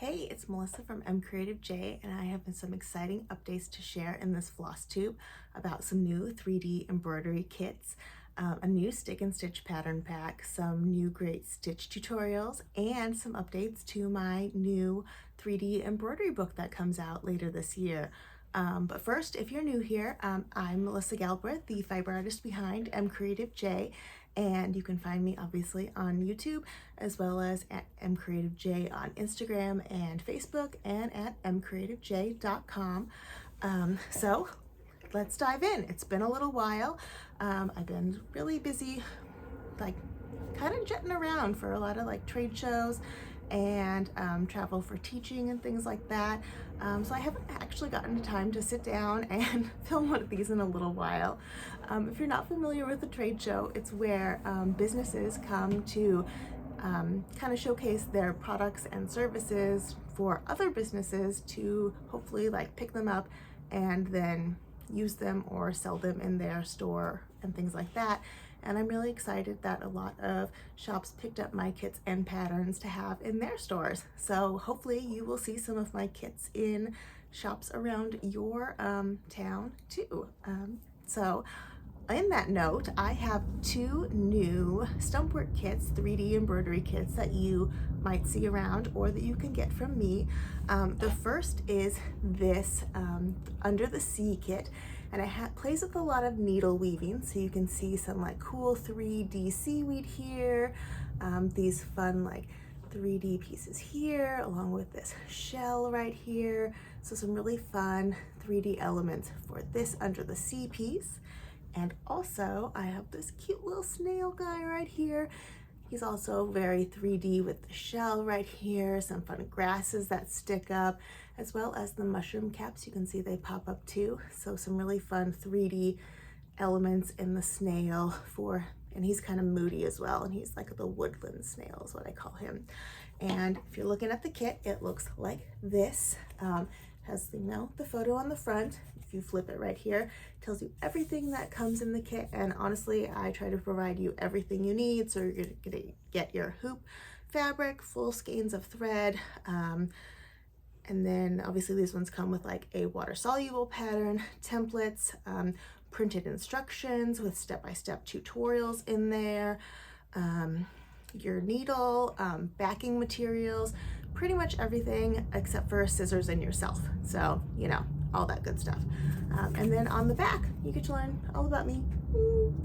Hey, it's Melissa from MCreativeJ, and I have some exciting updates to share in this FlossTube about some new 3D embroidery kits, a new stick and stitch pattern pack, some new great stitch tutorials, and some updates to my new 3D embroidery book that comes out later this year. But first, if you're new here, I'm Melissa Galbraith, the fiber artist behind MCreativeJ, and you can find me obviously on YouTube as well as at MCreativeJ on Instagram and Facebook and at mcreativej.com. So let's dive in. It's been a little while. I've been really busy, like kind of jetting around for a lot of like trade shows and travel for teaching and things like that. So I haven't actually gotten time to sit down and film one of these in a little while. If you're not familiar with a trade show, it's where businesses come to kind of showcase their products and services for other businesses to hopefully like pick them up and then use them or sell them in their store and things like that. And I'm really excited that a lot of shops picked up my kits and patterns to have in their stores. So hopefully you will see some of my kits in shops around your town too. So in that note, I have two new Stumpwork kits, 3D embroidery kits that you might see around or that you can get from me. The first is this Under the Sea kit, and it plays with a lot of needle weaving, so you can see some like cool 3D seaweed here, these fun like 3D pieces here, along with this shell right here. So some really fun 3D elements for this Under the Sea piece. And also I have this cute little snail guy right here. He's also very 3D with the shell right here, some fun grasses that stick up, as well as the mushroom caps. You can see they pop up too. So some really fun 3D elements in the snail and he's kind of moody as well. And he's like the woodland snail is what I call him. And if you're looking at the kit, it looks like this. Has, you know, the photo on the front. If you flip it right here, it tells you everything that comes in the kit, and honestly I try to provide you everything you need. So you're gonna get your hoop fabric, full skeins of thread, and then obviously these ones come with like a water soluble pattern, templates, printed instructions with step-by-step tutorials in there, your needle, backing materials, pretty much everything except for scissors and yourself. So, you know, all that good stuff. And then on the back, you get to learn all about me.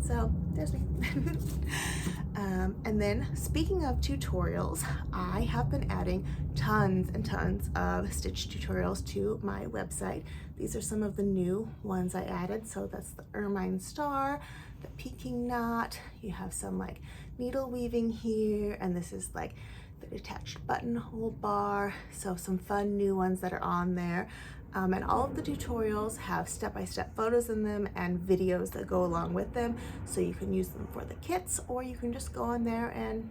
So there's me. And then speaking of tutorials, I have been adding tons and tons of stitch tutorials to my website. These are some of the new ones I added. So that's the ermine star, the peking knot. You have some like needle weaving here, and this is like the detached buttonhole bar. So some fun new ones that are on there. And all of the tutorials have step-by-step photos in them and videos that go along with them. So you can use them for the kits, or you can just go on there and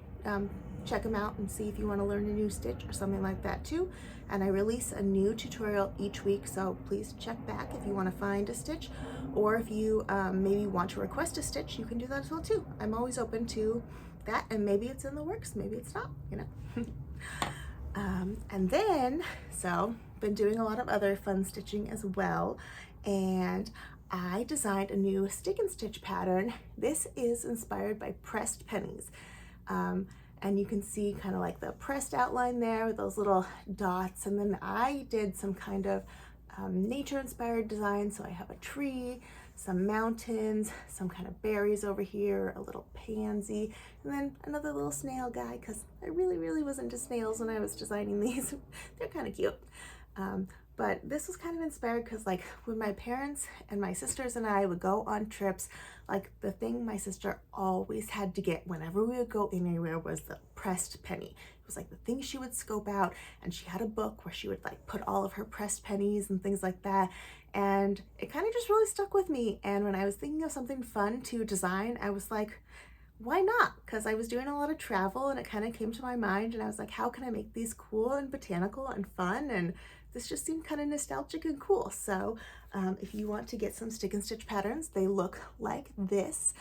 check them out and see if you want to learn a new stitch or something like that too. And I release a new tutorial each week, so please check back if you want to find a stitch, or if you maybe want to request a stitch, you can do that as well too. I'm always open to that, and maybe it's in the works, maybe it's not, you know. And then, so been doing a lot of other fun stitching as well, and I designed a new stick and stitch pattern. This is inspired by pressed pennies, and you can see kind of like the pressed outline there with those little dots, and then I did some kind of nature inspired design. So I have a tree, some mountains, some kind of berries over here, a little pansy, and then another little snail guy, because I really was into snails when I was designing these. They're kind of cute. But this was kind of inspired because like when my parents and my sisters and I would go on trips, like the thing my sister always had to get whenever we would go anywhere was the pressed penny. It was like the thing she would scope out, and she had a book where she would like put all of her pressed pennies and things like that. And it kind of just really stuck with me. And when I was thinking of something fun to design, I was like, why not? Because I was doing a lot of travel and it kind of came to my mind, and I was like, how can I make these cool and botanical and fun? And this just seemed kind of nostalgic and cool. So if you want to get some stick and stitch patterns, they look like this.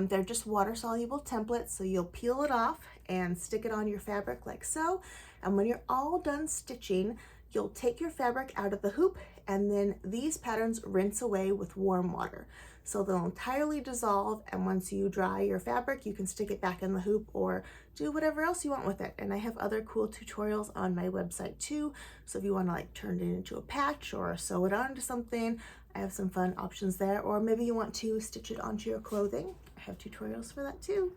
They're just water soluble templates, so you'll peel it off and stick it on your fabric like so. And when you're all done stitching, you'll take your fabric out of the hoop, and then these patterns rinse away with warm water. So they'll entirely dissolve, and once you dry your fabric, you can stick it back in the hoop or do whatever else you want with it. And I have other cool tutorials on my website too. So if you want to like turn it into a patch or sew it onto something, I have some fun options there. Or maybe you want to stitch it onto your clothing. I have tutorials for that too.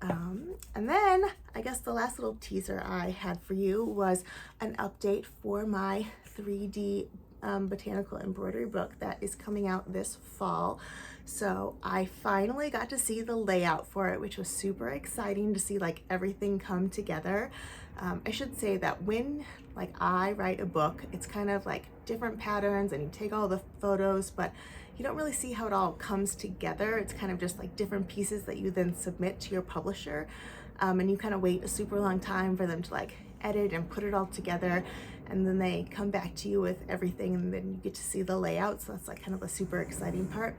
And then I guess the last little teaser I had for you was an update for my 3D botanical embroidery book that is coming out this fall. So I finally got to see the layout for it, which was super exciting to see like everything come together. I should say that when like I write a book, it's kind of like different patterns and you take all the photos, but you don't really see how it all comes together. It's kind of just like different pieces that you then submit to your publisher, and you kind of wait a super long time for them to like edit and put it all together, and then they come back to you with everything, and then you get to see the layout. So that's like kind of a super exciting part.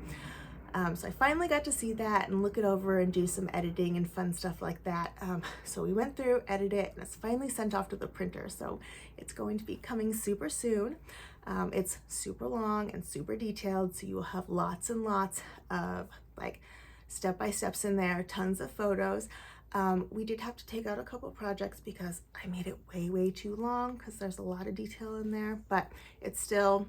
So I finally got to see that and look it over and do some editing and fun stuff like that. So we went through, edited it, and it's finally sent off to the printer. So it's going to be coming super soon. It's super long and super detailed, so you will have lots and lots of like step-by-steps in there, tons of photos. We did have to take out a couple projects because I made it way too long because there's a lot of detail in there, but it's still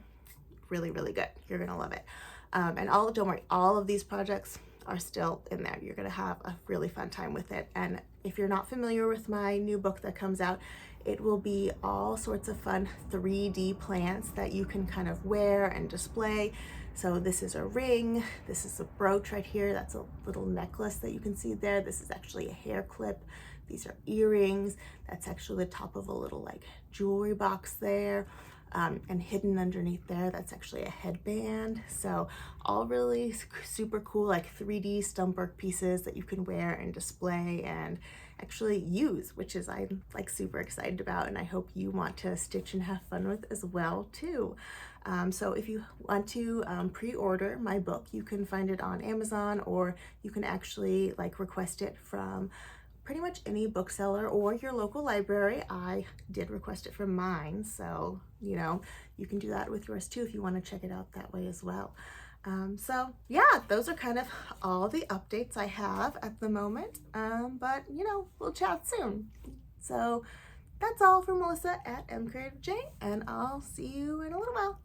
really good. You're gonna love it. And don't worry, all of these projects are still in there. You're gonna have a really fun time with it. And if you're not familiar with my new book that comes out, it will be all sorts of fun 3D plants that you can kind of wear and display. So this is a ring, this is a brooch right here, that's a little necklace that you can see there. This is actually a hair clip. These are earrings. That's actually the top of a little like jewelry box there. And hidden underneath there, that's actually a headband. So all really super cool like 3D Stumpwork pieces that you can wear and display and actually use, which is I'm like super excited about, and I hope you want to stitch and have fun with as well too. So if you want to pre-order my book, you can find it on Amazon, or you can actually like request it from pretty much any bookseller or your local library. I did request it from mine, so you know, you can do that with yours too if you want to check it out that way as well. So yeah, those are kind of all the updates I have at the moment, but you know, we'll chat soon. So that's all from Melissa at MCreativeJ, and I'll see you in a little while.